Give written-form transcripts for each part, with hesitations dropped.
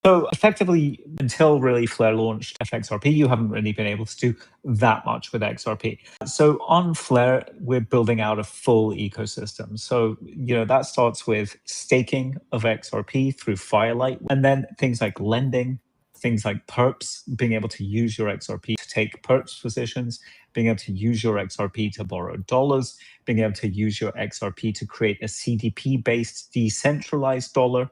So effectively, until really Flare launched XRP, you haven't really been able to do that much with XRP. So on Flare, we're building out a full ecosystem. So, that starts with staking of XRP through Firelight, and then things like lending, things like perps, being able to use your XRP to take perps positions, being able to use your XRP to borrow dollars, being able to use your XRP to create a CDP-based decentralized dollar.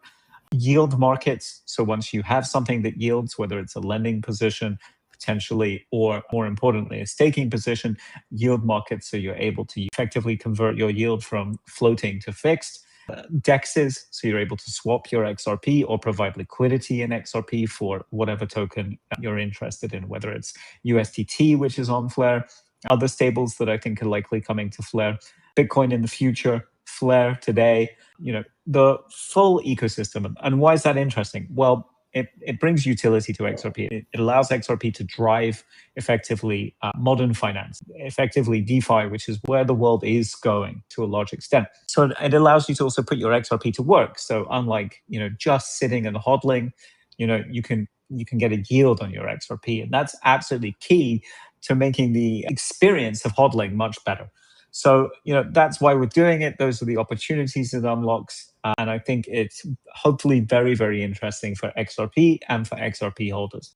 Yield markets. So once you have something that yields, whether it's a lending position potentially, or more importantly, a staking position, yield markets. So you're able to effectively convert your yield from floating to fixed. DEXs, so you're able to swap your XRP or provide liquidity in XRP for whatever token you're interested in, whether it's USDT, which is on Flare, other stables that I think are likely coming to Flare, Bitcoin in the future, Flare today, the full ecosystem. And why is that interesting? Well, it brings utility to XRP. It allows XRP to drive effectively modern finance, effectively DeFi, which is where the world is going to a large extent. So it allows you to also put your XRP to work. So unlike just sitting and hodling, you can get a yield on your XRP, and that's absolutely key to making the experience of hodling much better. So, that's why we're doing it. Those are the opportunities it unlocks. And I think it's hopefully very, very interesting for XRP and for XRP holders.